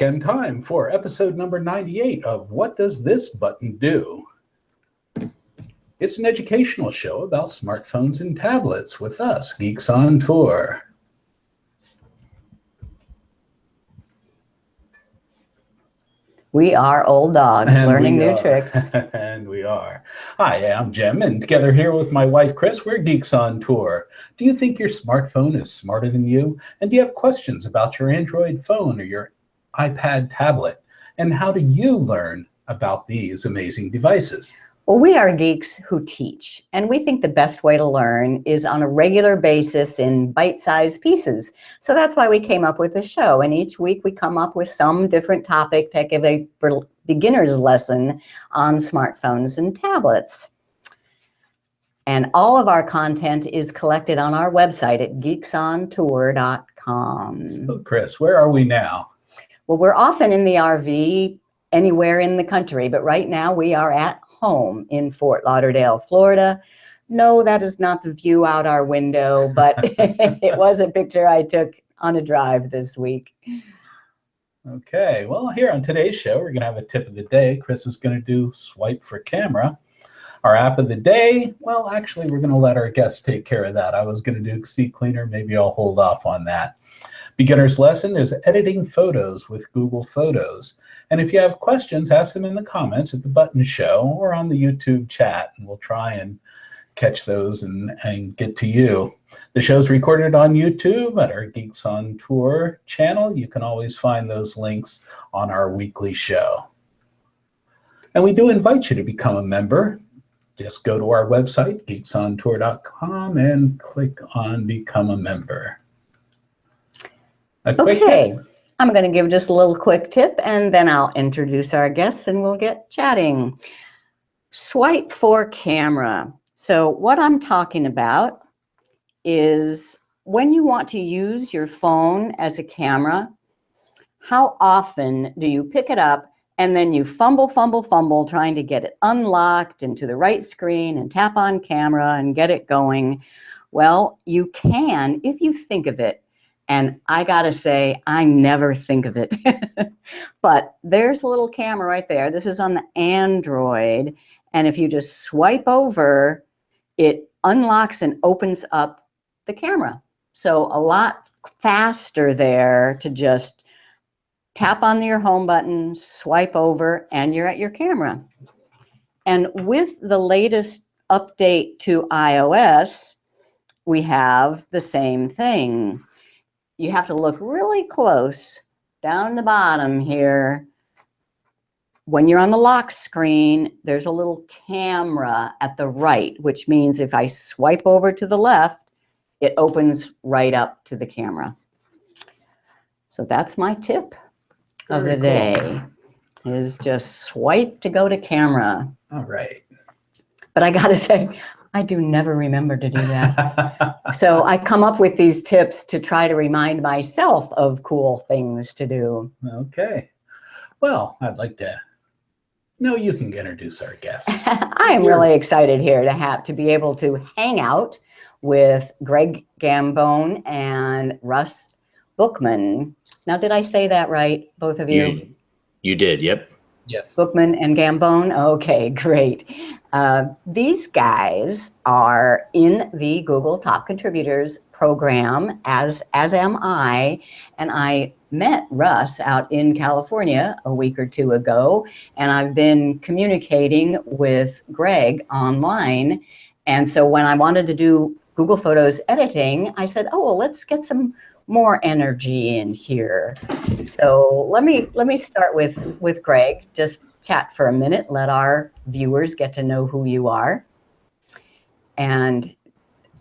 And time for episode number 98 of What Does This Button Do? It's an educational show about smartphones and tablets with us, Geeks on Tour. We are old dogs learning new tricks. And we are. Hi, I'm Jim, and together here with my wife, Chris, we're Geeks on Tour. Do you think your smartphone is smarter than you? And do you have questions about your Android phone or your iPad tablet? And how do you learn about these amazing devices? Well, we are geeks who teach, and we think the best way to learn is on a regular basis in bite-sized pieces. So that's why we came up with the show, and each week we come up with some different topic to give a beginner's lesson on smartphones and tablets. And all of our content is collected on our website at geeksontour.com. So, Chris, where are we now? Well, we're often in the RV anywhere in the country, but right now we are at home in Fort Lauderdale, Florida. No, that is not the view out our window, but it was a picture I took on a drive this week. Okay, well, here on today's show, we're going to have a tip of the day. Chris is going to do swipe for camera. Our app of the day, well, actually, we're going to let our guests take care of that. I was going to do Seat Cleaner. Maybe I'll hold off on that. Beginner's lesson is editing photos with Google Photos. And if you have questions, ask them in the comments at the Button Show or on the YouTube chat, and we'll try and catch those and get to you. The show's recorded on YouTube at our Geeks on Tour channel. You can always find those links on our weekly show. And we do invite you to become a member. Just go to our website, geeksontour.com, and click on Become a Member. Okay. I'm going to give just a little quick tip, and then I'll introduce our guests and we'll get chatting. Swipe for camera. So what I'm talking about is when you want to use your phone as a camera, how often do you pick it up and then you fumble trying to get it unlocked into the right screen and tap on camera and get it going? Well, you can if you think of it. And I gotta say, I never think of it. But there's a little camera right there. This is on the Android. And if you just swipe over, it unlocks and opens up the camera. So a lot faster there to just tap on your home button, swipe over, and you're at your camera. And with the latest update to iOS, we have the same thing. You have to look really close down the bottom here. When you're on the lock screen, there's a little camera at the right, which means if I swipe over to the left, it opens right up to the camera. So that's my tip of the day, is just swipe to go to camera. All right. But I gotta say, I do never remember to do that. So I come up with these tips to try to remind myself of cool things to do. Okay. Well, I'd like to know you can introduce our guests. I am really excited here to be able to hang out with Greg Gambone and Russ Bookman. Now, did I say that right, both of you? You did, yep. Yes. Bookman and Gambone? Okay, great. These guys are in the Google Top Contributors program, as am I. And I met Russ out in California a week or two ago, and I've been communicating with Greg online. And so when I wanted to do Google Photos editing, I said, oh, well, let's get some more energy in here. So let me start with Greg. Just chat for a minute. Let our viewers get to know who you are. And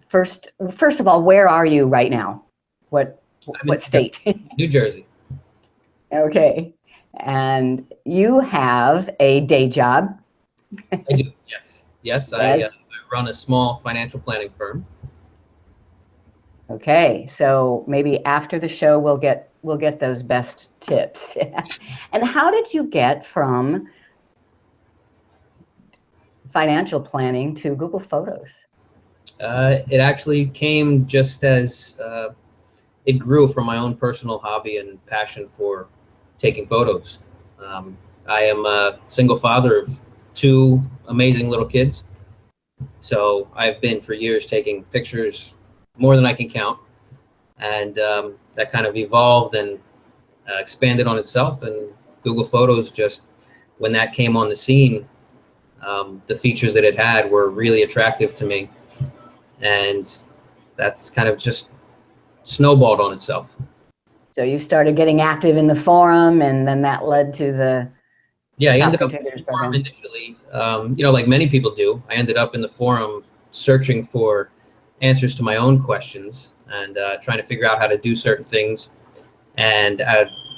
first of all, where are you right now? What state? New Jersey. Okay. And you have a day job. I do. Yes. Yes. I run a small financial planning firm. Okay, so maybe after the show we'll get those best tips. And how did you get from financial planning to Google Photos? It actually came just as it grew from my own personal hobby and passion for taking photos. I am a single father of two amazing little kids. So I've been for years taking pictures, more than I can count. And that kind of evolved and expanded on itself. And Google Photos, just when that came on the scene, the features that it had were really attractive to me. And that's kind of just snowballed on itself. So you started getting active in the forum, and then that led to the I Top ended up in Contributors the forum program. initially, like many people do. I ended up in the forum searching for answers to my own questions and trying to figure out how to do certain things. And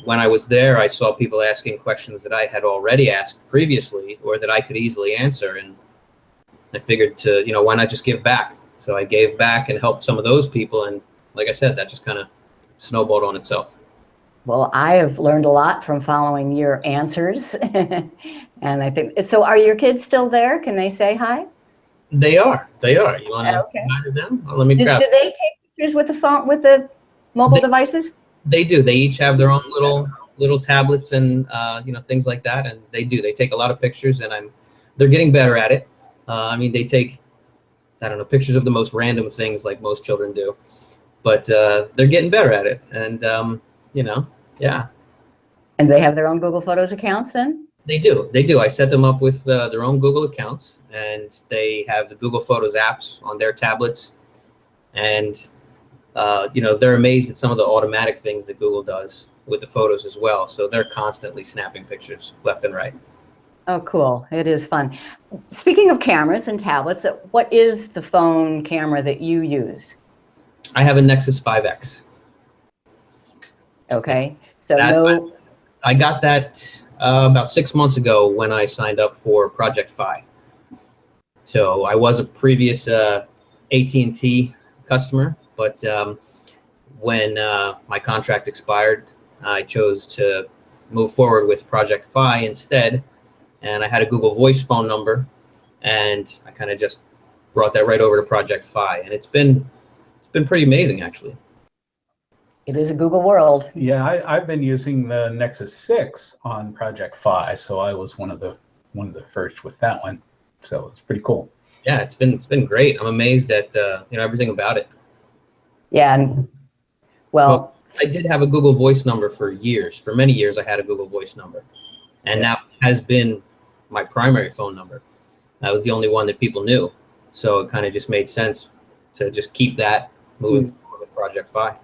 when I was there, I saw people asking questions that I had already asked previously or that I could easily answer. And I figured to, why not just give back? So I gave back and helped some of those people. And like I said, that just kind of snowballed on itself. Well, I have learned a lot from following your answers. And I think, so are your kids still there? Can they say hi? They are. You want to Okay. say hi to them? Let me Do grab. they take pictures with the phone, with the mobile devices? They do. They each have their own little tablets and things like that, and they do. They take a lot of pictures, and they're getting better at it. They take, I don't know, pictures of the most random things like most children do, but they're getting better at it, and yeah. And they have their own Google Photos accounts then? They do. I set them up with their own Google accounts, and they have the Google Photos apps on their tablets, and they're amazed at some of the automatic things that Google does with the photos as well. So they're constantly snapping pictures left and right. Oh, cool. It is fun. Speaking of cameras and tablets, what is the phone camera that you use? I have a Nexus 5X. Okay. So I got that about 6 months ago when I signed up for Project Fi. So I was a previous AT&T customer, but when my contract expired, I chose to move forward with Project Fi instead. And I had a Google Voice phone number, and I kind of just brought that right over to Project Fi, and it's been pretty amazing, actually. it is a Google world. Yeah, I've been using the Nexus 6 on Project Fi, so I was one of the first with that one. So it's pretty cool. Yeah, it's been great. I'm amazed at everything about it. Yeah, and well, I did have a Google Voice number for years. For many years, I had a Google Voice number, and that has been my primary phone number. That was the only one that people knew, so it kind of just made sense to just keep that moving forward with Project Fi.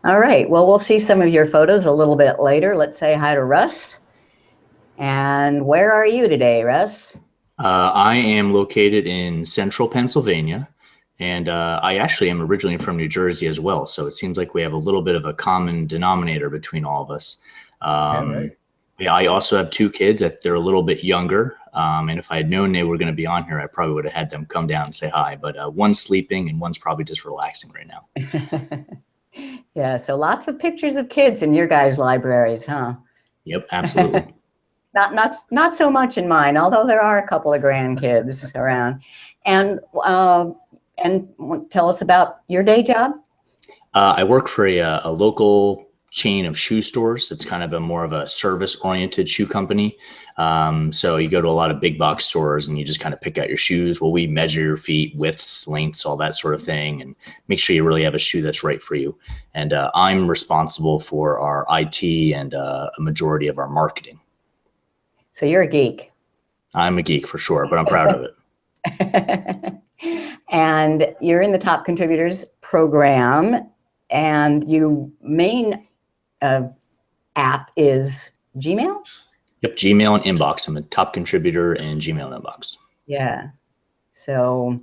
All right. Well, we'll see some of your photos a little bit later. Let's say hi to Russ. And where are you today, Russ? I am located in central Pennsylvania, and I actually am originally from New Jersey as well. So it seems like we have a little bit of a common denominator between all of us. Right. Yeah, I also have two kids. They're a little bit younger. And if I had known they were going to be on here, I probably would have had them come down and say hi. But one's sleeping and one's probably just relaxing right now. Yeah, so lots of pictures of kids in your guys' libraries, huh? Yep, absolutely. Not so much in mine, although there are a couple of grandkids around. And tell us about your day job. I work for a local chain of shoe stores. It's kind of more of a service-oriented shoe company. So you go to a lot of big box stores and you just kind of pick out your shoes. Well, we measure your feet, widths, lengths, all that sort of thing, and make sure you really have a shoe that's right for you. And I'm responsible for our IT and a majority of our marketing. So you're a geek. I'm a geek for sure, but I'm proud of it. And you're in the Top Contributors program, and your main app is Gmail? Yep, Gmail and Inbox. I'm a top contributor in Gmail and Inbox. Yeah. So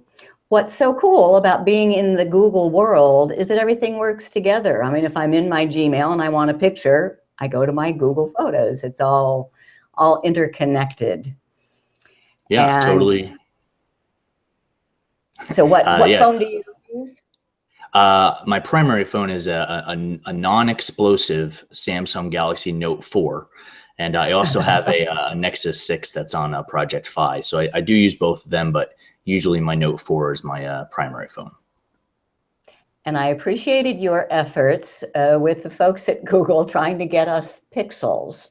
what's so cool about being in the Google world is that everything works together. I mean, if I'm in my Gmail and I want a picture, I go to my Google Photos. It's all interconnected. Yeah, And totally. So what phone do you use? My primary phone is a non-explosive Samsung Galaxy Note 4. And I also have a Nexus 6 that's on Project Fi. So I do use both of them, but usually my Note 4 is my primary phone. And I appreciated your efforts with the folks at Google trying to get us pixels.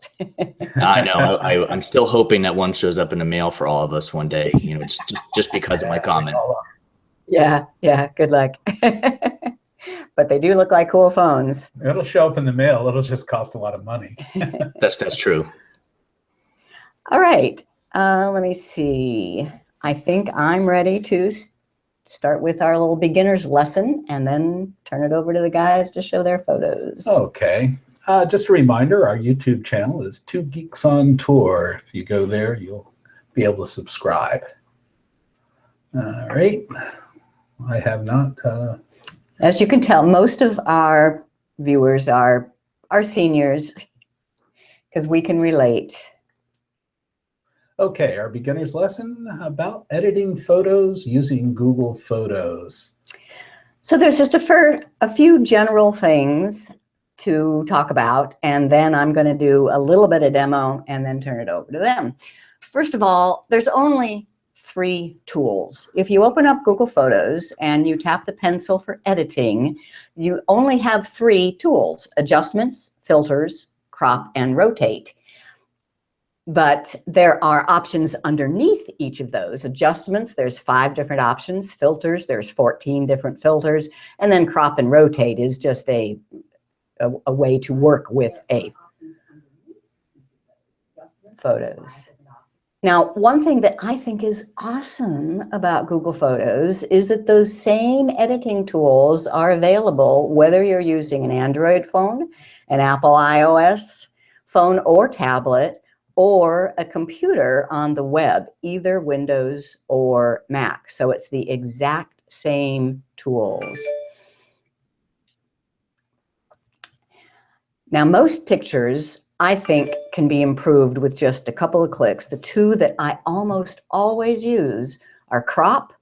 I know. I'm still hoping that one shows up in the mail for all of us one day. You know, just because of my comment. Yeah, good luck. But they do look like cool phones. It'll show up in the mail. It'll just cost a lot of money. That's true. All right. Let me see. I think I'm ready to start with our little beginner's lesson and then turn it over to the guys to show their photos. Okay. Just a reminder, our YouTube channel is Two Geeks on Tour. If you go there, you'll be able to subscribe. All right. I have not. As you can tell, most of our viewers are seniors because we can relate. Okay, our beginner's lesson about editing photos using Google Photos. So there's just a few general things to talk about, and then I'm going to do a little bit of demo and then turn it over to them. First of all, there's only 3 tools. If you open up Google Photos and you tap the pencil for editing, you only have 3 tools: adjustments, filters, crop, and rotate. But there are options underneath each of those. Adjustments, there's 5 different options. Filters, there's 14 different filters. And then crop and rotate is just a way to work with a photos. Now, one thing that I think is awesome about Google Photos is that those same editing tools are available whether you're using an Android phone, an Apple iOS phone or tablet, or a computer on the web, either Windows or Mac. So it's the exact same tools. Now, most pictures, I think, can be improved with just a couple of clicks. The 2 that I almost always use are crop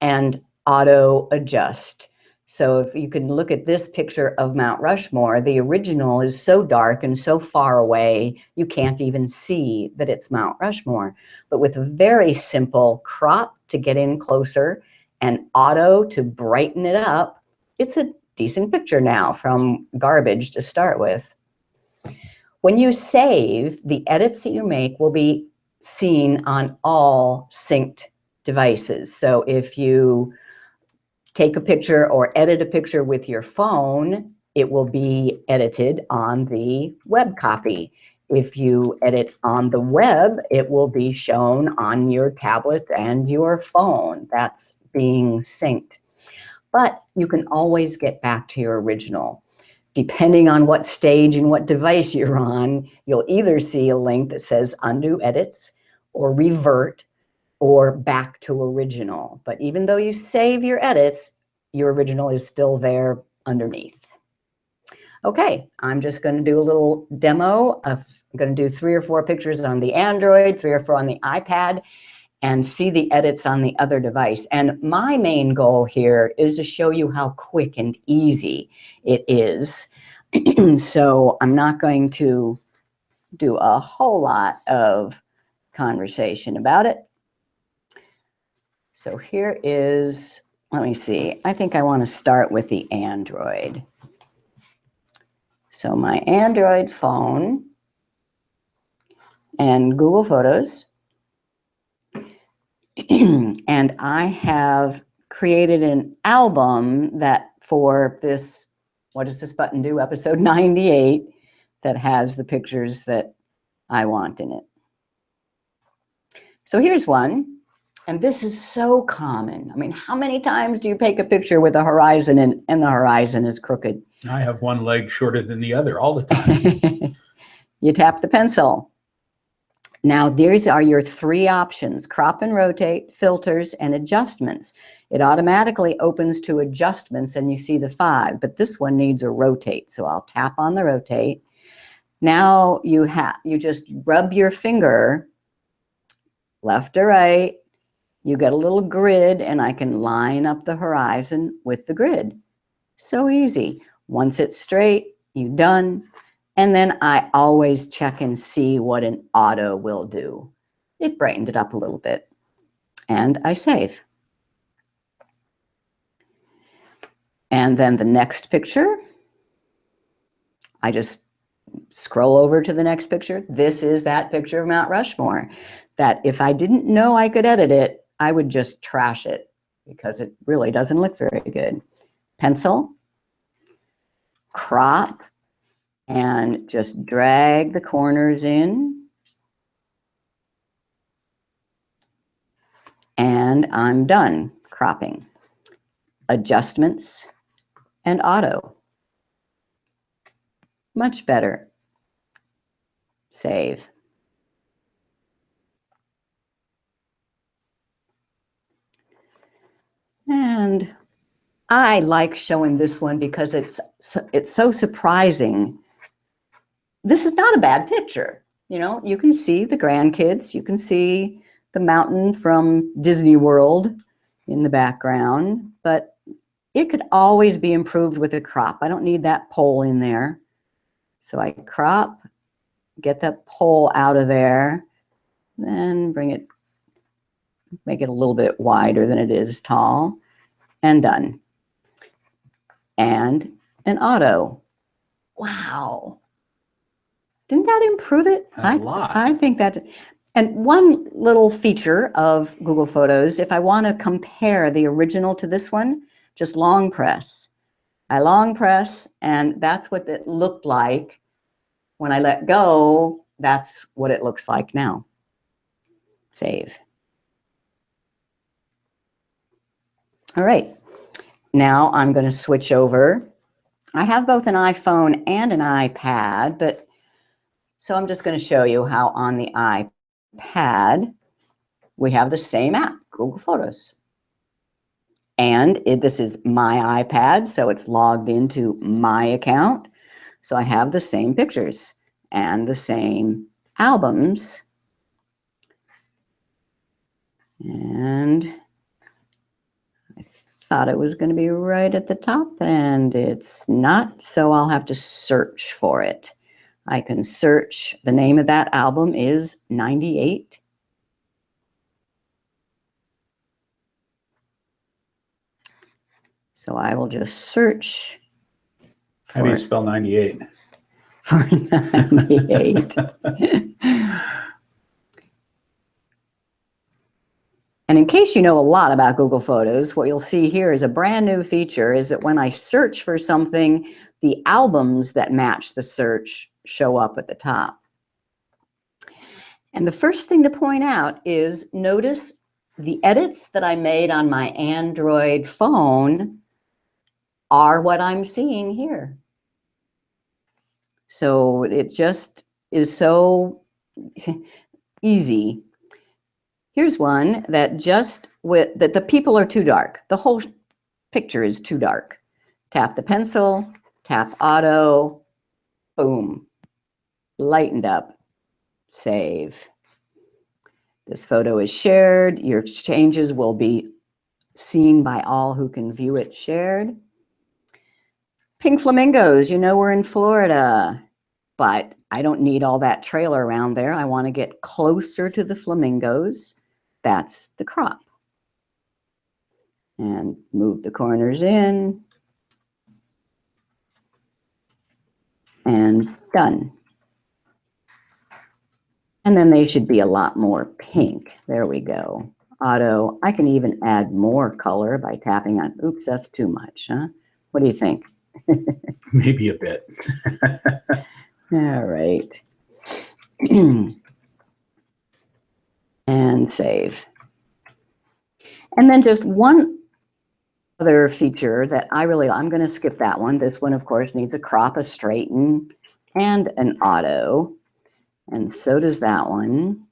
and auto adjust. So if you can look at this picture of Mount Rushmore, the original is so dark and so far away, you can't even see that it's Mount Rushmore. But with a very simple crop to get in closer and auto to brighten it up, it's a decent picture now from garbage to start with. When you save, the edits that you make will be seen on all synced devices. So if you take a picture or edit a picture with your phone, it will be edited on the web copy. If you edit on the web, it will be shown on your tablet and your phone. That's being synced. But you can always get back to your original. Depending on what stage and what device you're on, you'll either see a link that says undo edits or revert or back to original. But even though you save your edits, your original is still there underneath. Okay, I'm just going to do a little demo. I'm going to do 3 or 4 pictures on the Android, 3 or 4 on the iPad, and see the edits on the other device. And my main goal here is to show you how quick and easy it is. So I'm not going to do a whole lot of conversation about it. So here is, let me see, I think I want to start with the Android. So my Android phone and Google Photos. And I have created an album that for this, what does this button do? Episode 98, that has the pictures that I want in it. So here's one. And this is so common. I mean, how many times do you take a picture with a horizon and the horizon is crooked? I have one leg shorter than the other all the time. You tap the pencil. Now, these are your 3 options: crop and rotate, filters, and adjustments. It automatically opens to adjustments and you see the 5, but this one needs a rotate. So I'll tap on the rotate. Now you just rub your finger left or right. You get a little grid and I can line up the horizon with the grid. So easy. Once it's straight, you're done. And then I always check and see what an auto will do. It brightened it up a little bit. And I save. And then the next picture, I just scroll over to the next picture. This is that picture of Mount Rushmore that if I didn't know I could edit it, I would just trash it because it really doesn't look very good. Pencil, crop, and just drag the corners in. And I'm done cropping. Adjustments and auto. Much better. Save. And I like showing this one because it's so surprising. This is not a bad picture. You know, you can see the grandkids, you can see the mountain from Disney World in the background, but it could always be improved with a crop. I don't need that pole in there. So I crop, get that pole out of there, then bring it, make it a little bit wider than it is tall, and done. And an auto. Wow. Didn't that improve it? A lot. I think that. And one little feature of Google Photos, if I want to compare the original to this one, just long press. I long press, and that's what it looked like. When I let go, that's what it looks like now. Save. All right. Now I'm going to switch over. I have both an iPhone and an iPad, but so I'm just going to show you how on the iPad we have the same app, Google Photos. And this is my iPad, so it's logged into my account. So I have the same pictures and the same albums. And I thought it was going to be right at the top, and it's not, so I'll have to search for it. I can search, the name of that album is 98. So I will just search. How do you spell 98? For 98. And in case you know a lot about Google Photos, what you'll see here is a brand new feature is that when I search for something, the albums that match the search show up at the top. And the first thing to point out is notice the edits that I made on my Android phone are what I'm seeing here. So it just is so easy. Here's one that just that the people are too dark. The whole picture is too dark. Tap the pencil, tap auto, boom, lightened up, save. This photo is shared. Your changes will be seen by all who can view it shared. Pink flamingos, you know we're in Florida, but I don't need all that trailer around there. I want to get closer to the flamingos. That's the crop. And move the corners in. And done. And then they should be a lot more pink. There we go. Auto. I can even add more color by tapping on. Oops, that's too much, huh? What do you think? Maybe a bit. All right. And save. And then just one other feature that I'm going to skip that one. This one, of course, needs a crop, a straighten, and an auto. And so does that one.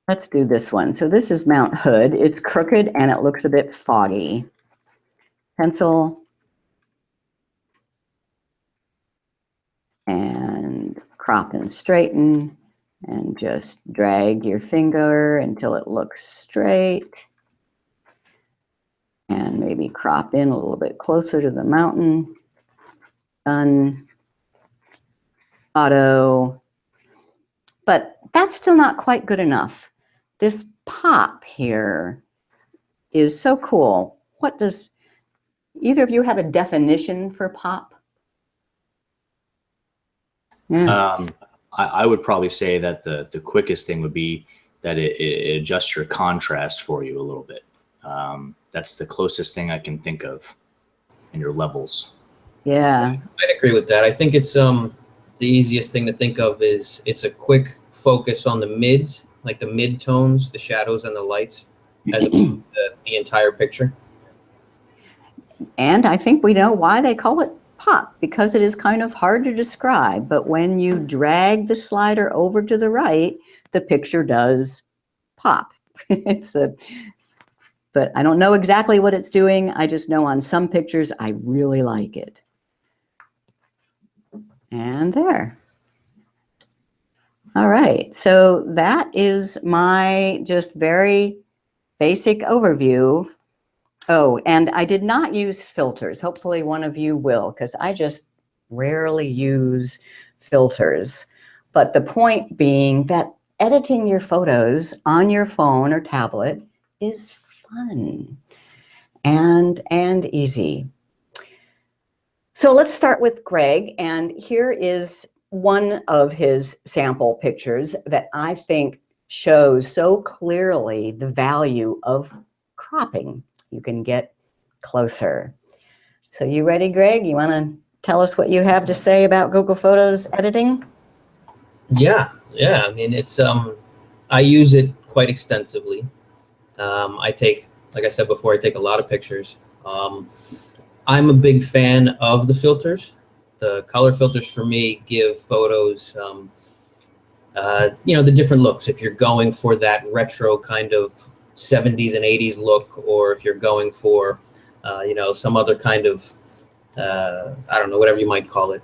Let's do this one. So this is Mount Hood. It's crooked and it looks a bit foggy. Pencil. And crop and straighten. And just drag your finger until it looks straight. And maybe crop in a little bit closer to the mountain. Done. Auto. But that's still not quite good enough. This pop here is so cool. either of you have a definition for pop? Yeah. I would probably say that the quickest thing would be that it adjusts your contrast for you a little bit. That's the closest thing I can think of in your levels. Yeah. I'd agree with that. I think it's the easiest thing to think of is it's a quick focus on the mids, like the mid tones, the shadows and the lights, as opposed to the entire picture. And I think we know why they call it pop, because it is kind of hard to describe, but when you drag the slider over to the right, the picture does pop. But I don't know exactly what it's doing. I just know on some pictures, I really like it. And there. All right, so that is my just very basic overview. Oh, and I did not use filters. Hopefully one of you will, because I just rarely use filters. But the point being that editing your photos on your phone or tablet is fun and easy. So let's start with Greg, and here is one of his sample pictures that I think shows so clearly the value of cropping. You can get closer. So you ready, Greg? You want to tell us what you have to say about Google Photos editing? Yeah. I mean, it's I use it quite extensively. I take, like I said before, I take a lot of pictures. I'm a big fan of the filters. The color filters for me give photos, the different looks. If you're going for that retro kind of 70s and 80s look, or if you're going for, some other kind of, I don't know, whatever you might call it,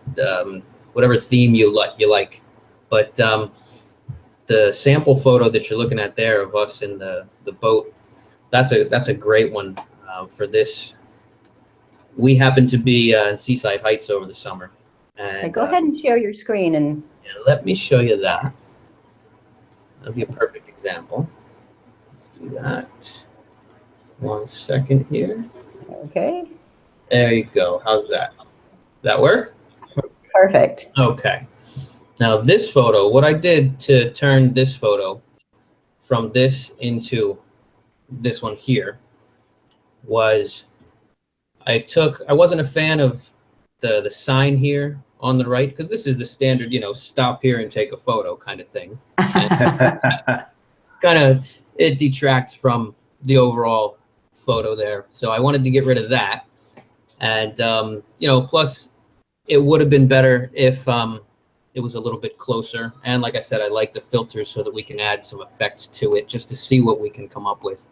whatever theme you like. But the sample photo that you're looking at there of us in the boat, that's a great one for this. We happen to be in Seaside Heights over the summer. And Okay, go ahead and share your screen. And let me show you that. That'll be a perfect example. Let's do that. 1 second here. okay, There you go. How's that? That work? perfect. Okay. Now this photo, what I did to turn this photo from this into this one here was I wasn't a fan of the sign here on the right, because this is the standard, stop here and take a photo kind of thing. It detracts from the overall photo there. So I wanted to get rid of that. And, plus it would have been better if it was a little bit closer. And like I said, I like the filters so that we can add some effects to it just to see what we can come up with.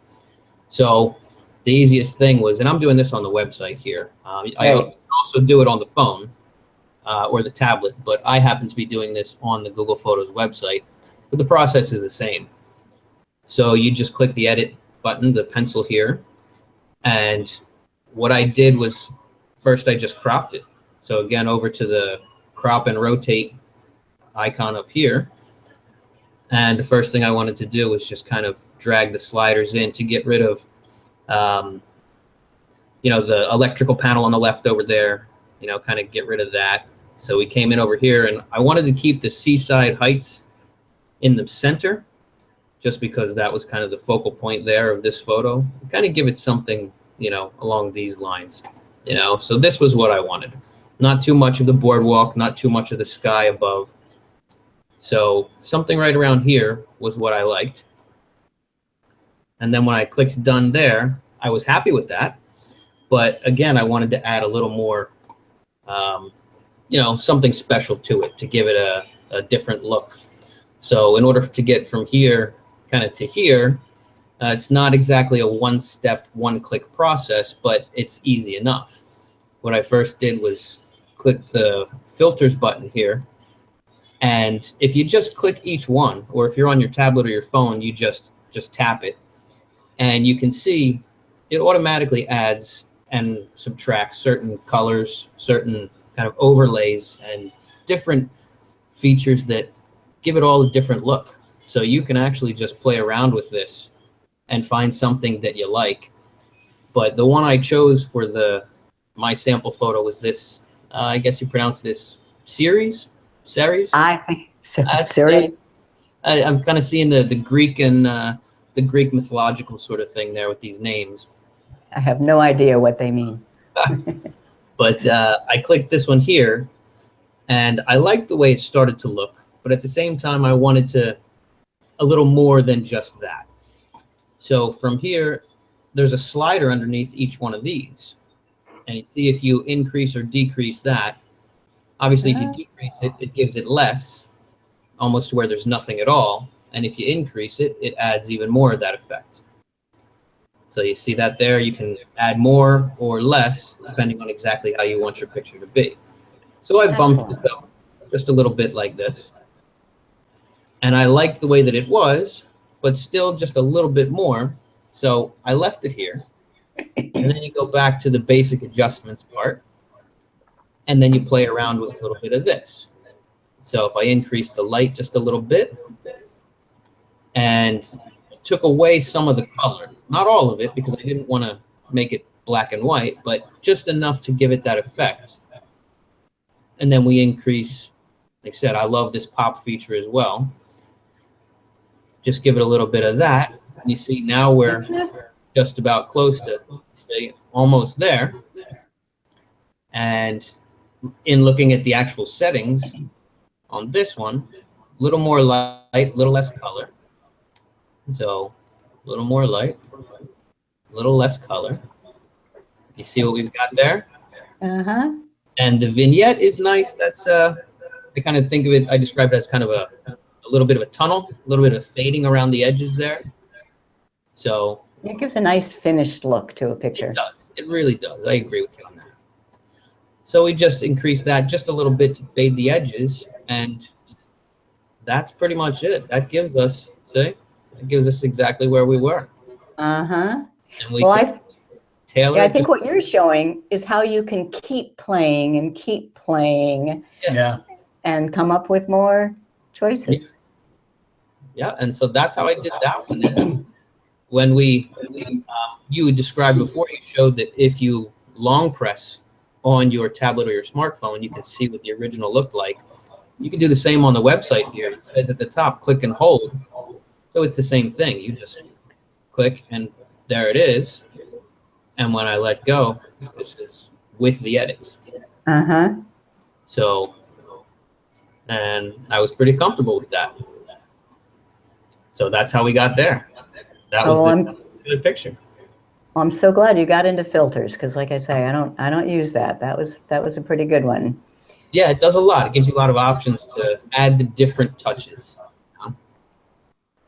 So the easiest thing was, and I'm doing this on the website here. I also do it on the phone or the tablet, but I happen to be doing this on the Google Photos website. But the process is the same. So you just click the edit button, the pencil here. And what I did was first I just cropped it. So again, over to the crop and rotate icon up here. And the first thing I wanted to do was just kind of drag the sliders in to get rid of, the electrical panel on the left over there, kind of get rid of that. So we came in over here, and I wanted to keep the Seaside Heights in the center, just because that was kind of the focal point there of this photo. Kind of give it something, along these lines, So this was what I wanted. Not too much of the boardwalk, not too much of the sky above. So something right around here was what I liked. And then when I clicked done there, I was happy with that. But again, I wanted to add a little more, something special to it to give it a different look. So in order to get from here kind of to here, it's not exactly a one-step, one-click process, but it's easy enough. What I first did was click the filters button here. And if you just click each one, or if you're on your tablet or your phone, you just tap it. And you can see it automatically adds and subtracts certain colors, certain kind of overlays, and different features that give it all a different look. So you can actually just play around with this and find something that you like. But the one I chose for the my sample photo was this, I guess you pronounce this series? I think so. That's, Series. I'm kind of seeing the Greek and the Greek mythological sort of thing there with these names. I have no idea what they mean. But I clicked this one here, and I liked the way it started to look. But at the same time, I wanted to a little more than just that. So from here, there's a slider underneath each one of these. And you see if you increase or decrease that. Obviously, if you decrease it, it gives it less, almost to where there's nothing at all. And if you increase it, it adds even more of that effect. So you see that there, you can add more or less, depending on exactly how you want your picture to be. So I bumped it up just a little bit like this. And I liked the way that it was, but still just a little bit more. So I left it here. And then you go back to the basic adjustments part. And then you play around with a little bit of this. So if I increase the light just a little bit and took away some of the color, not all of it because I didn't want to make it black and white, but just enough to give it that effect. And then we increase, like I said, I love this pop feature as well. Just give it a little bit of that. And you see now we're just about close to, say, almost there. And in looking at the actual settings on this one, a little more light, a little less color. So a little more light, a little less color. You see what we've got there? Uh-huh. And the vignette is nice. That's I kind of think of it, I describe it as kind of a little bit of a tunnel, a little bit of fading around the edges there. So it gives a nice finished look to a picture. It does. It really does. I agree with you on that. So we just increase that just a little bit to fade the edges, and that's pretty much it. That gives us, see, it gives us exactly where we were. Uh-huh. And we Well, tailor I think what you're showing is how you can keep playing and keep playing. Yes. Yeah. And come up with more choices. Yeah, and so that's how I did that one. And when you described before, you showed that if you long press on your tablet or your smartphone, you can see what the original looked like. You can do the same on the website here. It says at the top, click and hold. So it's the same thing. You just click and there it is. And when I let go, this is with the edits. Uh-huh. So, and I was pretty comfortable with that. So that's how we got there. That was the good picture. Well, I'm so glad you got into filters because, like I say, I don't use that. That was a pretty good one. Yeah, it does a lot. It gives you a lot of options to add the different touches.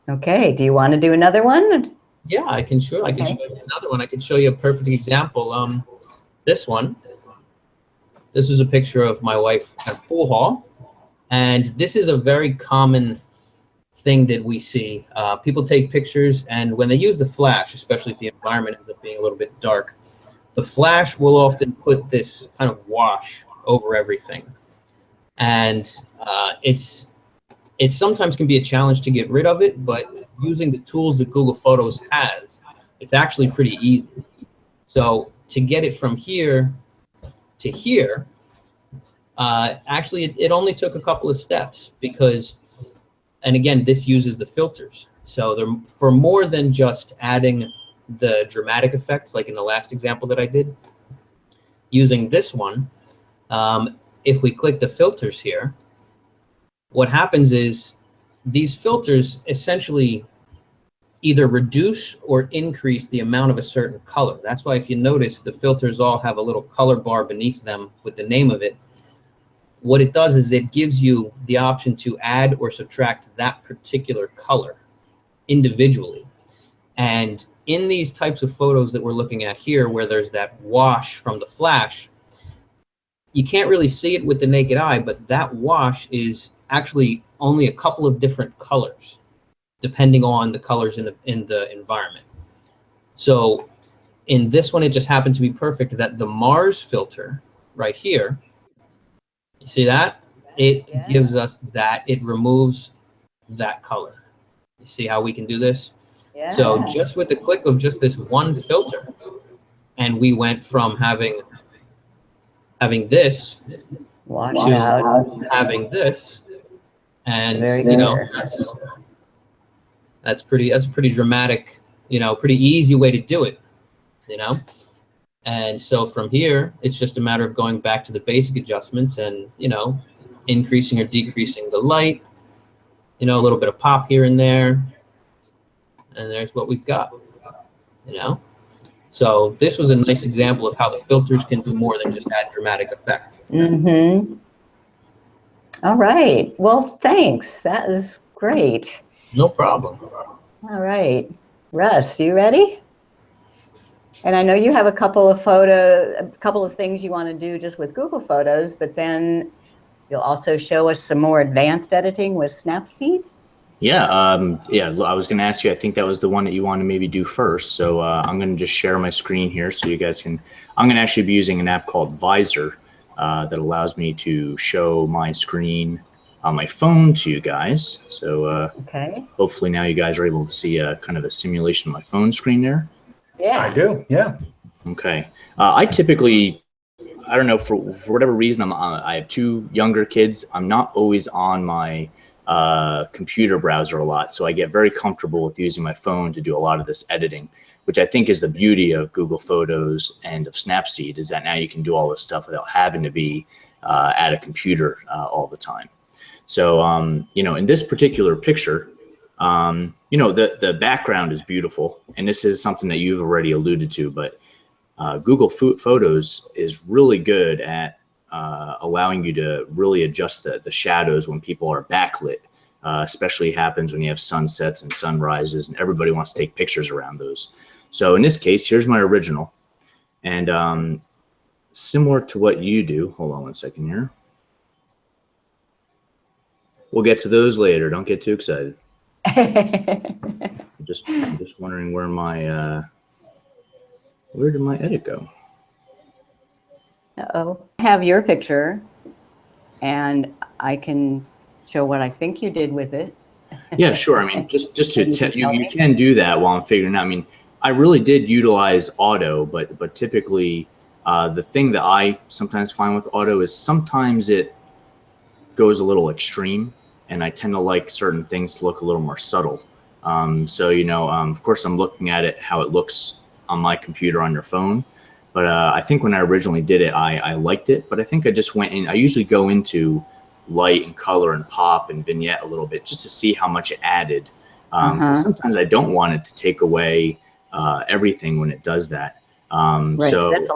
Okay. Do you want to do another one? Yeah, I can show you another one. I can show you a perfect example. This one. This is a picture of my wife at a pool hall, and this is a very common thing that we see. People take pictures, and when they use the flash, especially if the environment ends up being a little bit dark, the flash will often put this kind of wash over everything, and it sometimes can be a challenge to get rid of it, but using the tools that Google Photos has, it's actually pretty easy. So to get it from here to here, actually it only took a couple of steps because, and again, this uses the filters. So for more than just adding the dramatic effects, like in the last example that I did, using this one, if we click the filters here, what happens is these filters essentially either reduce or increase the amount of a certain color. That's why if you notice, the filters all have a little color bar beneath them with the name of it. What it does is it gives you the option to add or subtract that particular color individually. And in these types of photos that we're looking at here, where there's that wash from the flash, you can't really see it with the naked eye, but that wash is actually only a couple of different colors, depending on the colors in the environment. So in this one, it just happened to be perfect that the Mars filter right here, you see that? It gives us that, it removes that color. You see how we can do this? Yeah. So just with the click of just this one filter, and we went from having having this Watch to out. having this, and Very you know, good. that's pretty dramatic, you know, pretty easy way to do it, you know. And so from here, it's just a matter of going back to the basic adjustments and, you know, increasing or decreasing the light, you know, a little bit of pop here and there, and there's what we've got, you know. So this was a nice example of how the filters can do more than just add dramatic effect. Mm-hmm. All right. Well, thanks. That is great. No problem. All right. Russ, you ready? And I know you have a couple of things you want to do just with Google Photos, but then you'll also show us some more advanced editing with Snapseed. Yeah, I was going to ask you. I think that was the one that you want to maybe do first. So I'm going to just share my screen here so you guys can. I'm going to actually be using an app called Visor that allows me to show my screen on my phone to you guys. So Okay. hopefully now you guys are able to see kind of a simulation of my phone screen there. Yeah. I do. Yeah. Okay. I typically, I don't know, for whatever reason, I have two younger kids. I'm not always on my computer browser a lot, so I get very comfortable with using my phone to do a lot of this editing, which I think is the beauty of Google Photos and of Snapseed, is that now you can do all this stuff without having to be at a computer all the time. So, you know, in this particular picture, you know, the background is beautiful, and this is something that you've already alluded to, but Google Photos is really good at allowing you to really adjust the shadows when people are backlit. Especially happens when you have sunsets and sunrises, and everybody wants to take pictures around those. So in this case, here's my original, and similar to what you do. Hold on one second here. We'll get to those later. Don't get too excited. I'm just wondering where my where did my edit go? Uh-oh. I have your picture, and I can show what I think you did with it. Yeah, sure. I mean, just to tell you, you can do that while I'm figuring out. I mean, I really did utilize auto, but typically the thing that I sometimes find with auto is sometimes it goes a little extreme, and I tend to like certain things to look a little more subtle. So, you know, of course, I'm looking at it how it looks on my computer on your phone. But I think when I originally did it, I liked it. But I think I just went in. I usually go into light and color and pop and vignette a little bit just to see how much it added. Because sometimes I don't want it to take away everything when it does that. Right. So that's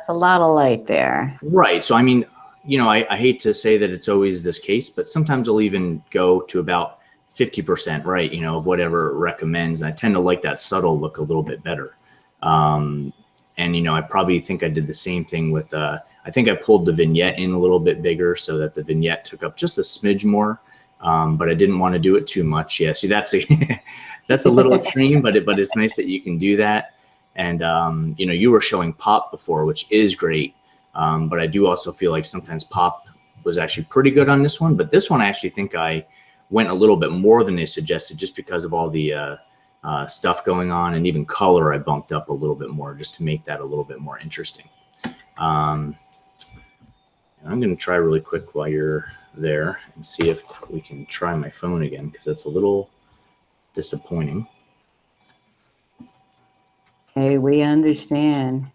a lot of light there. Right. So, I mean, you know, I hate to say that it's always this case, but sometimes I'll even go to about 50%, right, you know, of whatever it recommends. And I tend to like that subtle look a little bit better. And, you know, I probably think I did the same thing with, I think I pulled the vignette in a little bit bigger so that the vignette took up just a smidge more, but I didn't want to do it too much. Yeah, see, that's a little extreme, but it's nice that you can do that. And, you know, you were showing pop before, which is great. But I do also feel like sometimes pop was actually pretty good on this one. But this one, I actually think I went a little bit more than they suggested just because of all the stuff going on, and even color I bumped up a little bit more just to make that a little bit more interesting. I'm going to try really quick while you're there and see if we can try my phone again, because it's a little disappointing. Okay, we understand.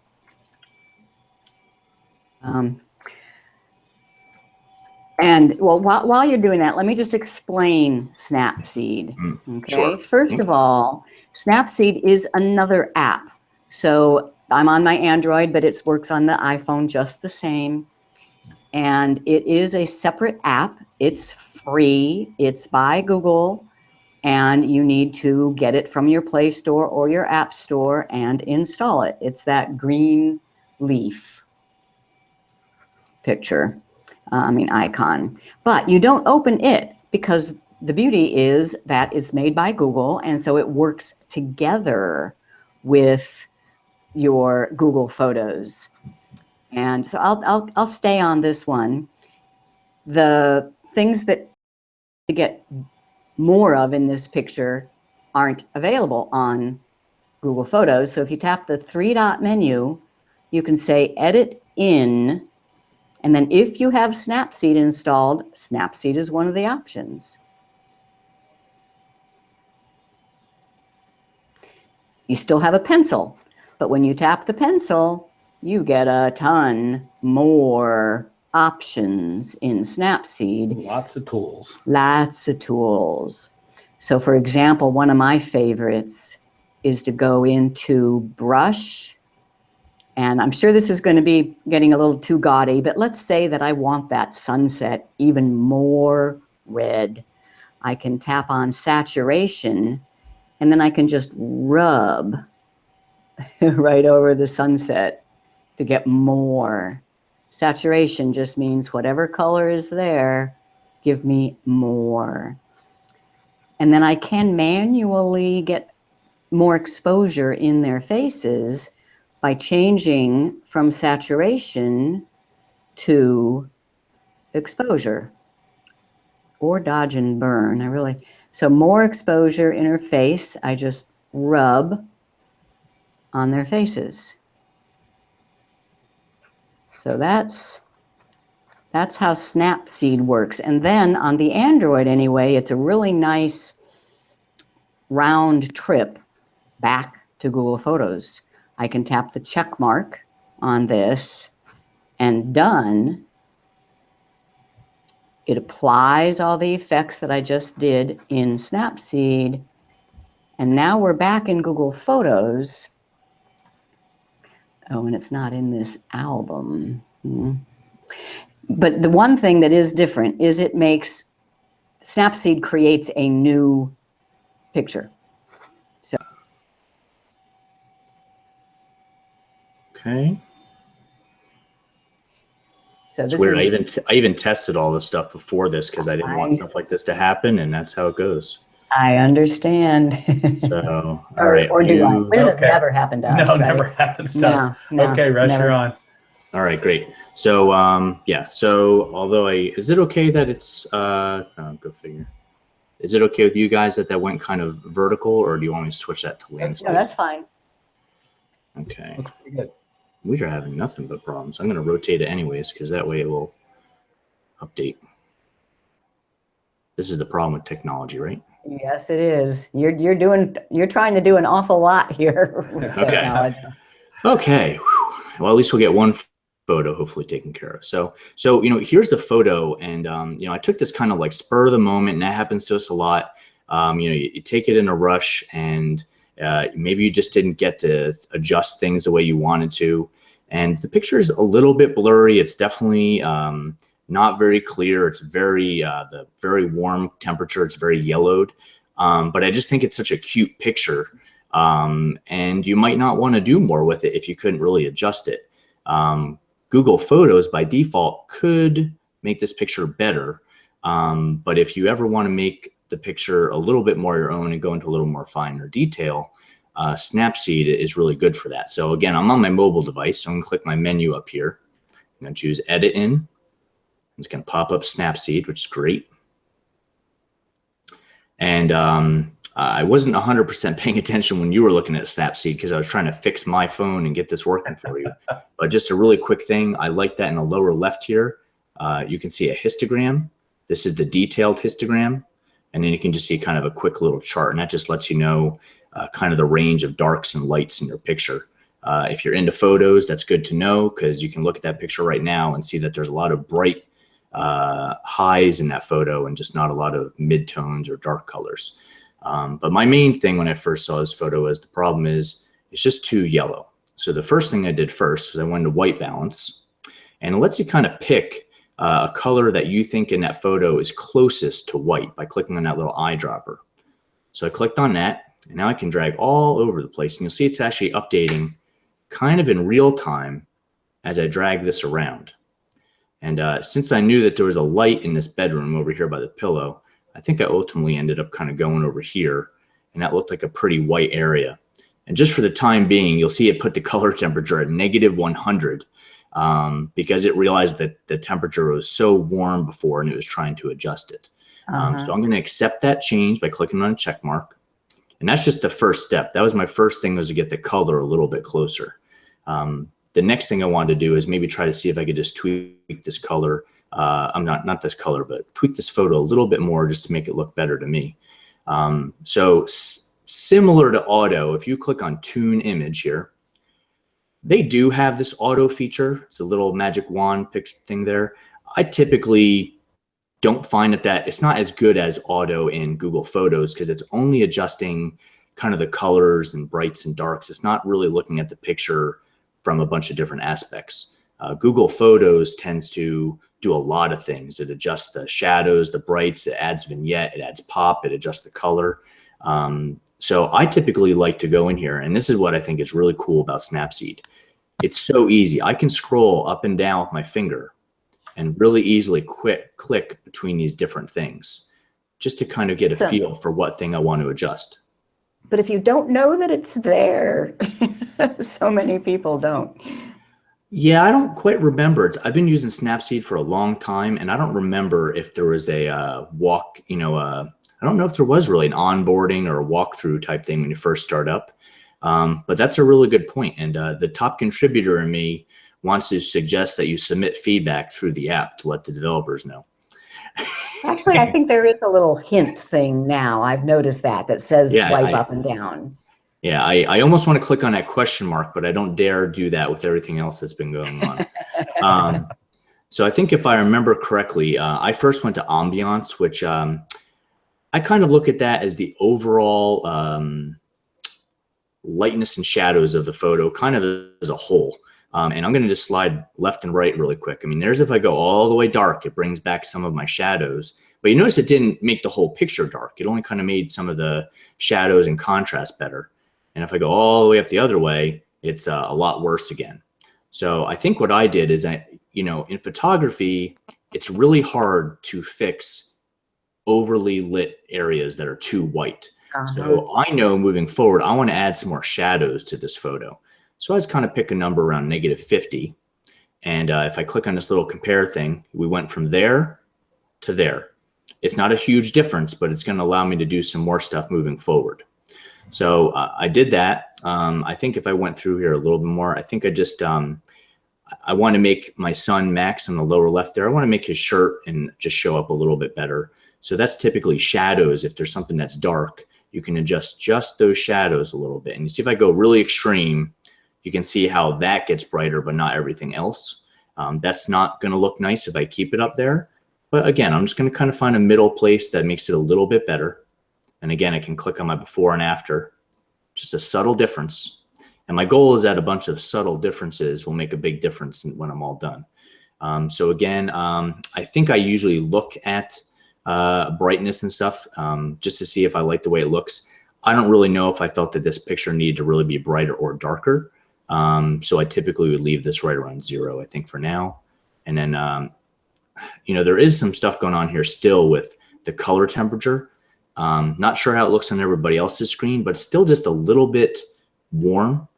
And well, while you're doing that, let me just explain Snapseed. Okay. Sure. First of all, Snapseed is another app. So I'm on my Android, but it works on the iPhone just the same. And it is a separate app. It's free. It's by Google. And you need to get it from your Play Store or your App Store and install it. It's that green leaf picture. Icon, but you don't open it, because the beauty is that it's made by Google, and so it works together with your Google Photos. And so I'll stay on this one. The things that to get more of in this picture aren't available on Google Photos. So if you tap the three-dot menu, you can say Edit in And then if you have Snapseed installed, Snapseed is one of the options. You still have a pencil, but when you tap the pencil, you get a ton more options in Snapseed. Lots of tools. Lots of tools. So for example, one of my favorites is to go into brush. And I'm sure this is going to be getting a little too gaudy, but let's say that I want that sunset even more red. I can tap on saturation, and then I can just rub right over the sunset to get more. Saturation just means whatever color is there, give me more. And then I can manually get more exposure in their faces by changing from saturation to exposure, or dodge and burn. So more exposure in her face, I just rub on their faces. So that's how Snapseed works. And then on the Android anyway, it's a really nice round trip back to Google Photos. I can tap the check mark on this and done. It applies all the effects that I just did in Snapseed. And now we're back in Google Photos. Oh, and it's not in this album. But the one thing that is different is Snapseed creates a new picture. Okay. So It's this weird. is, I even tested all this stuff before this because I didn't want stuff like this to happen, and that's how it goes. I understand. So, all right. Or do I? This has Okay. never happened to us, No, right? never happens to us. No, Okay, Rush, never. you're on. All right, great. So, yeah. So, although is it okay that it's oh, go figure. Is it okay with you guys that went kind of vertical, or do you want me to switch that to landscape? No, that's fine. Okay. Looks pretty good. We are having nothing but problems. I'm going to rotate it anyways because that way it will update. This is the problem with technology, right? Yes, it is. You're trying to do an awful lot here. With Okay. technology. Okay. Whew. Well, at least we'll get one photo hopefully taken care of. So here's the photo, and I took this kind of like spur of the moment, and that happens to us a lot. You take it in a rush, and maybe you just didn't get to adjust things the way you wanted to, and the picture is a little bit blurry. It's definitely not very clear. It's very warm temperature. It's very yellowed, but I just think it's such a cute picture, and you might not want to do more with it if you couldn't really adjust it. Google Photos by default could make this picture better, but if you ever want to make the picture a little bit more your own and go into a little more finer detail, Snapseed is really good for that. So again, I'm on my mobile device, so I'm going to click my menu up here. I'm going to choose Edit In. It's going to pop up Snapseed, which is great. And I wasn't 100% paying attention when you were looking at Snapseed because I was trying to fix my phone and get this working for you. But just a really quick thing, I like that in the lower left here, you can see a histogram. This is the detailed histogram. And then you can just see kind of a quick little chart, and that just lets you know kind of the range of darks and lights in your picture. If you're into photos, that's good to know because you can look at that picture right now and see that there's a lot of bright highs in that photo and just not a lot of mid-tones or dark colors. But my main thing when I first saw this photo is the problem is it's just too yellow. So the first thing I did first was I went to white balance, and it lets you kind of pick a color that you think in that photo is closest to white by clicking on that little eyedropper. So I clicked on that, and now I can drag all over the place, and you'll see it's actually updating kind of in real time as I drag this around. And since I knew that there was a light in this bedroom over here by the pillow, I think I ultimately ended up kind of going over here, and that looked like a pretty white area. And just for the time being, you'll see it put the color temperature at -100 because it realized that the temperature was so warm before and it was trying to adjust it. So I'm going to accept that change by clicking on a check mark. And that's just the first step. That was my first thing, was to get the color a little bit closer. The next thing I wanted to do is maybe try to see if I could just tweak this color. I'm not this color, but tweak this photo a little bit more just to make it look better to me. So similar to auto, if you click on tune image here, they do have this auto feature. It's a little magic wand picture thing there. I typically don't find that it's not as good as auto in Google Photos because it's only adjusting kind of the colors and brights and darks. It's not really looking at the picture from a bunch of different aspects. Google Photos tends to do a lot of things. It adjusts the shadows, the brights, it adds vignette, it adds pop, it adjusts the color. So I typically like to go in here, and this is what I think is really cool about Snapseed. It's so easy. I can scroll up and down with my finger and really easily click between these different things just to kind of get a feel for what thing I want to adjust. But if you don't know that it's there, so many people don't. Yeah, I don't quite remember. I've been using Snapseed for a long time, and I don't remember if there was a I don't know if there was really an onboarding or a walkthrough type thing when you first start up. But that's a really good point. And the top contributor in me wants to suggest that you submit feedback through the app to let the developers know. Actually, I think there is a little hint thing now. I've noticed that says swipe up and down. Yeah, I almost want to click on that question mark, but I don't dare do that with everything else that's been going on. So I think if I remember correctly, I first went to Ambiance, which I kind of look at that as the overall lightness and shadows of the photo kind of as a whole. And I'm going to just slide left and right really quick. I mean, there's if I go all the way dark, it brings back some of my shadows. But you notice it didn't make the whole picture dark. It only kind of made some of the shadows and contrast better. And if I go all the way up the other way, it's a lot worse again. So I think what I did is in photography, it's really hard to fix overly lit areas that are too white. So I know moving forward, I want to add some more shadows to this photo. So I just kind of pick a number around -50. And if I click on this little compare thing, we went from there to there. It's not a huge difference, but it's going to allow me to do some more stuff moving forward. So I did that. I think if I went through here a little bit more, I think I just, I want to make my son Max on the lower left there. I want to make his shirt and just show up a little bit better. So that's typically shadows. If there's something that's dark, you can adjust just those shadows a little bit. And you see if I go really extreme, you can see how that gets brighter, but not everything else. That's not going to look nice if I keep it up there. But again, I'm just going to kind of find a middle place that makes it a little bit better. And again, I can click on my before and after, just a subtle difference. And my goal is that a bunch of subtle differences will make a big difference when I'm all done. So again, I think I usually look at brightness and stuff just to see if I like the way it looks. I don't really know if I felt that this picture needed to really be brighter or darker. So I typically would leave this right around 0, I think, for now. And then, there is some stuff going on here still with the color temperature. Not sure how it looks on everybody else's screen, but it's still just a little bit warm.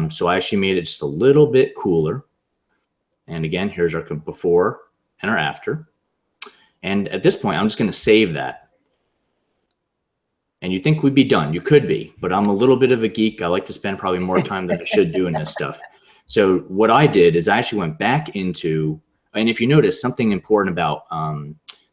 So I actually made it just a little bit cooler. And again, here's our before and our after. And at this point, I'm just going to save that. And you think we'd be done. You could be, but I'm a little bit of a geek. I like to spend probably more time than I should doing this stuff. So what I did is I actually went back into, and if you notice something important about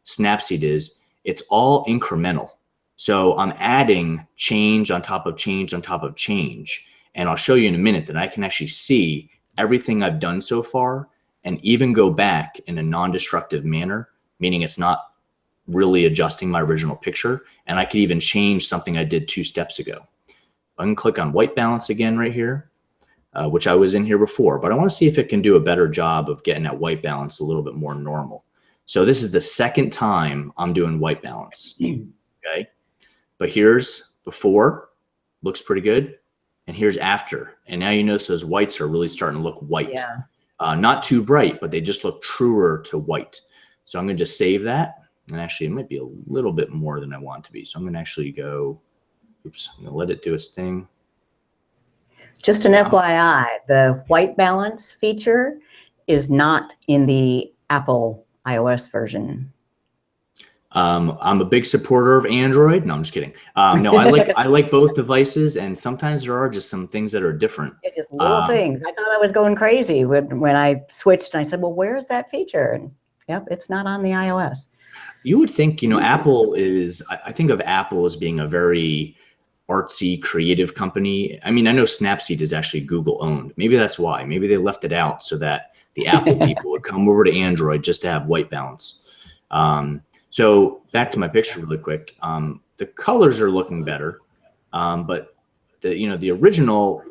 Snapseed is it's all incremental. So I'm adding change on top of change on top of change. And I'll show you in a minute that I can actually see everything I've done so far and even go back in a non-destructive manner, meaning it's not really adjusting my original picture. And I could even change something I did 2 steps ago. I can click on white balance again right here, which I was in here before, but I want to see if it can do a better job of getting that white balance a little bit more normal. So this is the second time I'm doing white balance. Okay. But here's before, looks pretty good. And here's after. And now you notice those whites are really starting to look white. Yeah. Not too bright, but they just look truer to white. So I'm going to just save that. And actually, it might be a little bit more than I want it to be. So I'm going to actually go, oops, I'm going to let it do its thing. Just an FYI, the white balance feature is not in the Apple iOS version. I'm a big supporter of Android. No, I'm just kidding. No, I like both devices, and sometimes there are just some things that are different. Yeah, just little things. I thought I was going crazy when I switched, and I said, "Well, where's that feature?" And yep, it's not on the iOS. You would think, Apple is. I think of Apple as being a very artsy, creative company. I mean, I know Snapseed is actually Google owned. Maybe that's why. Maybe they left it out so that the Apple people would come over to Android just to have white balance. So back to my picture really quick. The colors are looking better, but the original,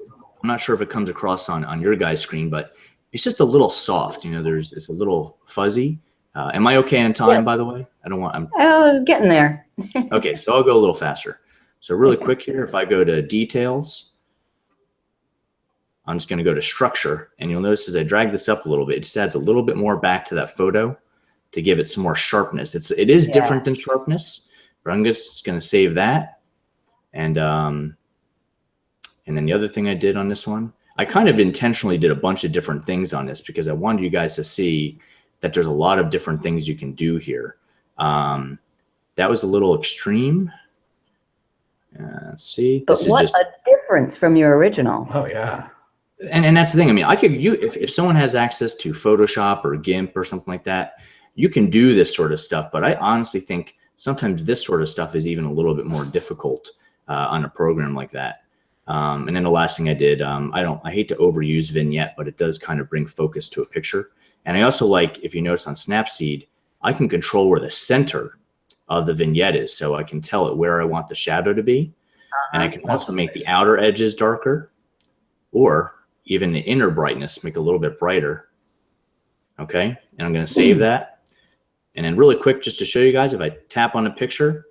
I'm not sure if it comes across on your guys' screen, but it's just a little soft. It's a little fuzzy. Am I okay on time, Yes. by the way? I don't want. Getting there. Okay, so I'll go a little faster. So really quick here, if I go to details, I'm just going to go to structure, and you'll notice as I drag this up a little bit, it just adds a little bit more back to that photo to give it some more sharpness. It is different than sharpness, but I'm just going to save that. And then the other thing I did on this one, I kind of intentionally did a bunch of different things on this because I wanted you guys to see that there's a lot of different things you can do here. That was a little extreme. Let's see. But what a difference from your original. Oh yeah. And that's the thing. I mean, if someone has access to Photoshop or GIMP or something like that, you can do this sort of stuff. But I honestly think sometimes this sort of stuff is even a little bit more difficult on a program like that. And then the last thing I did, I hate to overuse vignette, but it does kind of bring focus to a picture. And I also like, if you notice on Snapseed, I can control where the center of the vignette is, so I can tell it where I want the shadow to be. And I can also make the outer edges darker, or even the inner brightness, make a little bit brighter. Okay, and I'm going to save that. And then really quick, just to show you guys, if I tap on a picture,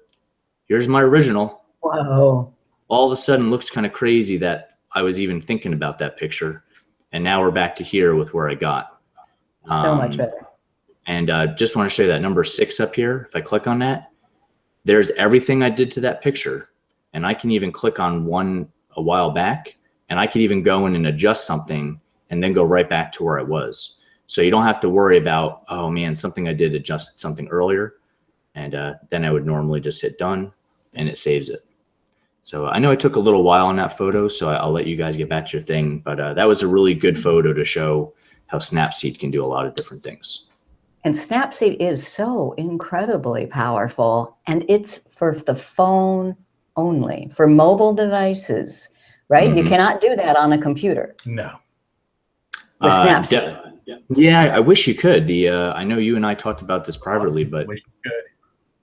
here's my original. Whoa. All of a sudden looks kind of crazy that I was even thinking about that picture. And now we're back to here with where I got. So much better. And just want to show you that number 6 up here. If I click on that, there's everything I did to that picture. And I can even click on one a while back, and I could even go in and adjust something and then go right back to where I was. So you don't have to worry about, oh man, something I did adjusted something earlier. And then I would normally just hit done and it saves it. So I know it took a little while on that photo, so I'll let you guys get back to your thing. But that was a really good photo to show how Snapseed can do a lot of different things. And Snapseed is so incredibly powerful, and it's for the phone only, for mobile devices, right? You cannot do that on a computer. No. With Snapseed. Yeah, I wish you could. I know you and I talked about this privately, but wish you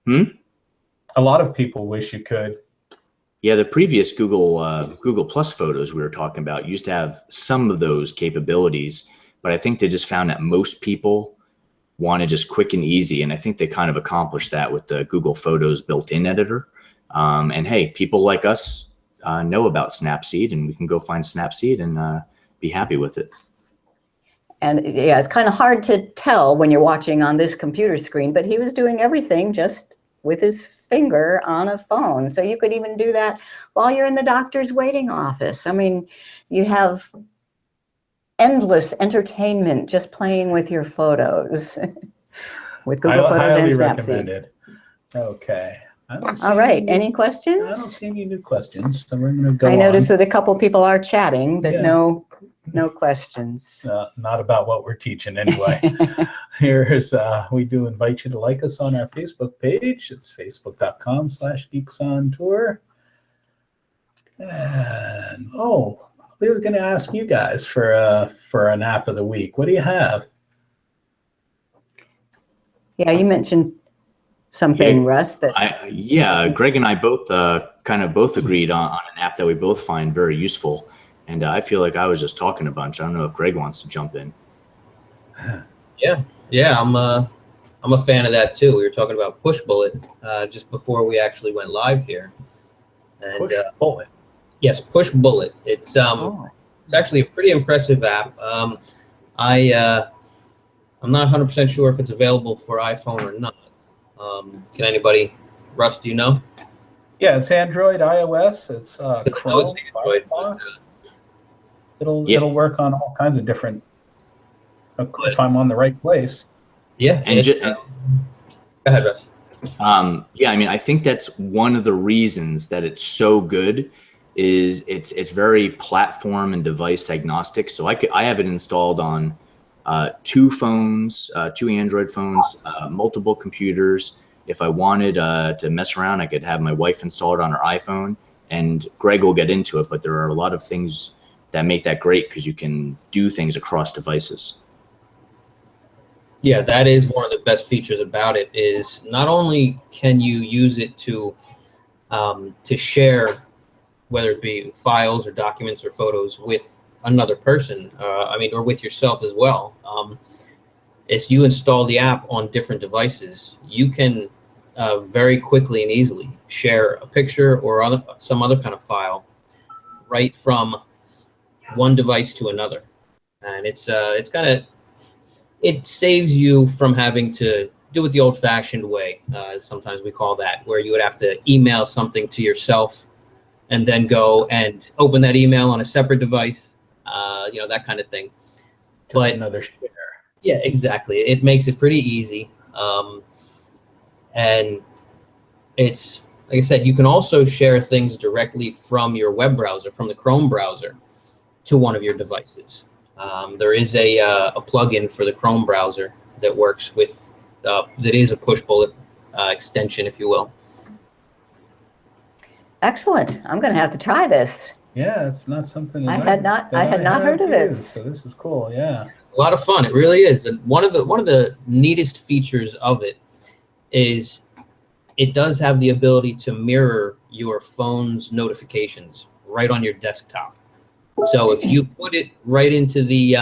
could. A lot of people wish you could. Yeah, the previous Google Plus photos we were talking about used to have some of those capabilities, but I think they just found that most people wanted just quick and easy, and I think they kind of accomplished that with the Google Photos built-in editor. And hey, people like us know about Snapseed, and we can go find Snapseed and be happy with it. And yeah, it's kind of hard to tell when you're watching on this computer screen, but he was doing everything just with his finger on a phone. So you could even do that while you're in the doctor's waiting office. I mean, you have endless entertainment just playing with your photos with Google Photos and Snapseed. Okay. All right. Any questions? I don't see any new questions, so we're going to go I noticed on. that a couple people are chatting, but no questions. Not about what we're teaching anyway. Here's, we do invite you to like us on our Facebook page. It's facebook.com/geeksontour. And, we were going to ask you guys for an app of the week. What do you have? Yeah, you mentioned something, Russ. Greg and I both both agreed on an app that we both find very useful. And I feel like I was just talking a bunch. I don't know if Greg wants to jump in. Yeah, I'm a fan of that too. We were talking about Push Bullet just before we actually went live here. And, Push Bullet. Yes, Push Bullet. It's actually a pretty impressive app. I'm not 100% sure if it's available for iPhone or not. Can anybody, Russ, do you know? Yeah, it's Android, iOS. It's Chrome. It's Android, but, it'll work on all kinds of different. If I'm on the right place. Yeah. And go ahead, Russ. Yeah, I mean, I think that's one of the reasons that it's so good is it's very platform and device agnostic. So I have it installed on two phones, two Android phones, multiple computers. If I wanted to mess around, I could have my wife install it on her iPhone, and Greg will get into it. But there are a lot of things that make that great because you can do things across devices. Yeah, that is one of the best features about it. Is not only can you use it to share, whether it be files or documents or photos with another person, I mean, or with yourself as well. If you install the app on different devices, you can very quickly and easily share a picture or some other kind of file right from one device to another, and it's kind of, it saves you from having to do it the old-fashioned way. Sometimes we call that, where you would have to email something to yourself and then go and open that email on a separate device, you know, that kind of thing. Just But another share. yeah, exactly. It makes it pretty easy. And it's, like I said, you can also share things directly from your web browser, from the Chrome browser, to one of your devices. There is a plugin for the Chrome browser that works with, that is a push bullet extension, if you will. Excellent. I'm going to have to try this. Yeah, it's not something that I had not heard of have this. used, so this is cool. Yeah. A lot of fun. It really is. And one of the neatest features of it is it does have the ability to mirror your phone's notifications right on your desktop. So if you put it right into the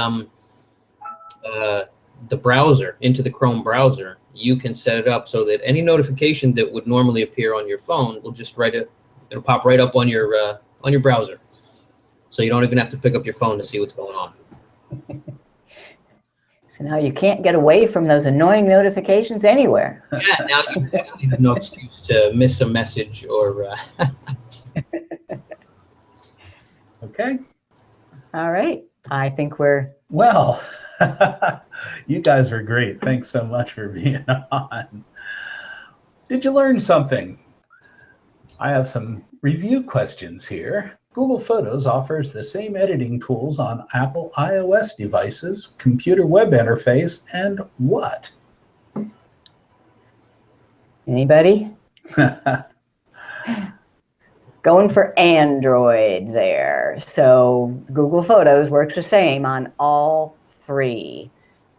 browser, into the Chrome browser, you can set it up so that any notification that would normally appear on your phone will just it'll pop right up on your browser. So you don't even have to pick up your phone to see what's going on. So now you can't get away from those annoying notifications anywhere. Yeah, now you definitely have no excuse to miss a message or. Okay. All right. I think we're. Well, you guys are great. Thanks so much for being on. Did you learn something? I have some review questions here. Google Photos offers the same editing tools on Apple iOS devices, computer web interface, and what? Anybody? Going for Android there. So Google Photos works the same on all three: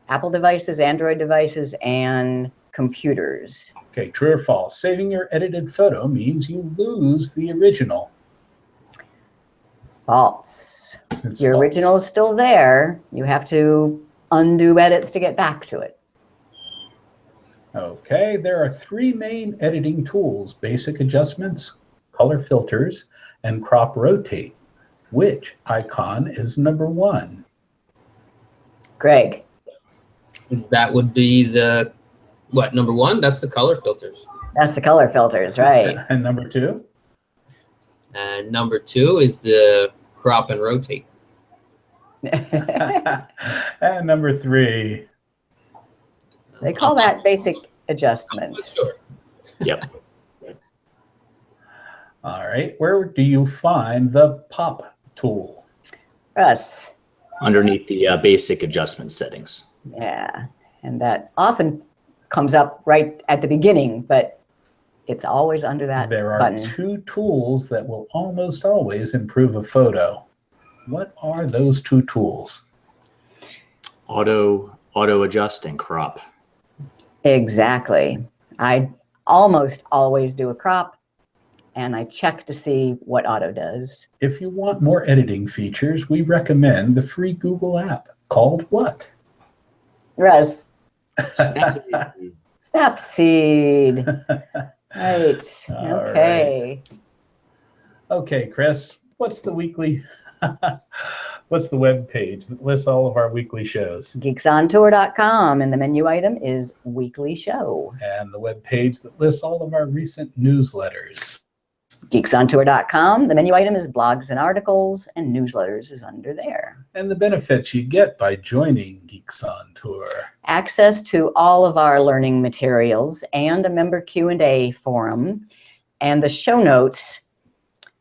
Apple devices, Android devices, and computers. Okay, true or false? Saving your edited photo means you lose the original. False. It's Your false. original is still there. You have to undo edits to get back to it. Okay, there are three main editing tools: basic adjustments, color filters, and crop rotate. Which icon is number one? Greg. That would be the, what, number one? That's the color filters. That's the color filters, right? And number two? And number two is the crop and rotate. And number three? They call that basic adjustments. Sure. Yep. All right, where do you find the pop tool? Russ. Underneath the basic adjustment settings. Yeah, and that often comes up right at the beginning, but it's always under that There are button. two tools that will almost always improve a photo. What are those two tools? Auto adjust and crop. Exactly. I almost always do a crop, and I check to see what auto does. If you want more editing features, we recommend the free Google app called what? Russ. Snapseed. Snapseed. Right. All Okay. Okay, Chris, what's the web page that lists all of our weekly shows? Geeksontour.com, and the menu item is Weekly Show. And the web page that lists all of our recent newsletters? Geeksontour.com. The menu item is blogs and articles, and newsletters is under there. And the benefits you get by joining Geeks on Tour. Access to all of our learning materials and a member Q&A forum and the show notes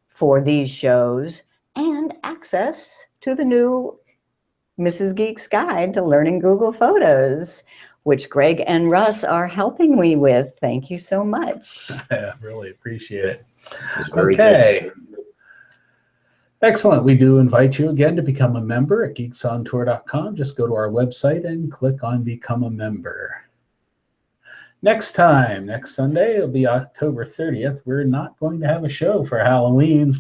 for these shows, and access to the new Mrs. Geek's Guide to Learning Google Photos, which Greg and Russ are helping me with. Thank you so much. Yeah, really appreciate it. Very Okay. Excellent. We do invite you again to become a member at geeksontour.com. Just go to our website and click on Become a Member. Next time, next Sunday, it'll be October 30th. We're not going to have a show for Halloween.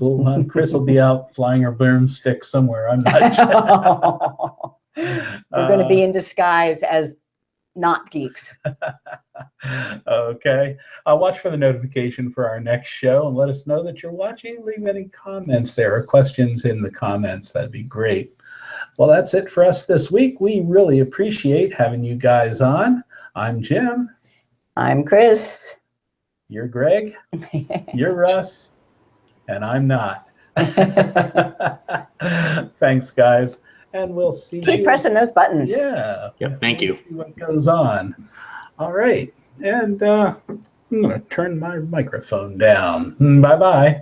Chris will be out flying her broomstick somewhere. I'm not sure. We're going to be in disguise as not geeks. Okay. Watch for the notification for our next show and let us know that you're watching. Leave any comments there or questions in the comments. That'd be great. Well, that's it for us this week. We really appreciate having you guys on. I'm Jim. I'm Chris. You're Greg. You're Russ. And I'm not. Thanks, guys. And we'll see Keep pressing those buttons. Yeah. Yep, thank you. See what goes on. All right. And I'm going to turn my microphone down. Bye-bye.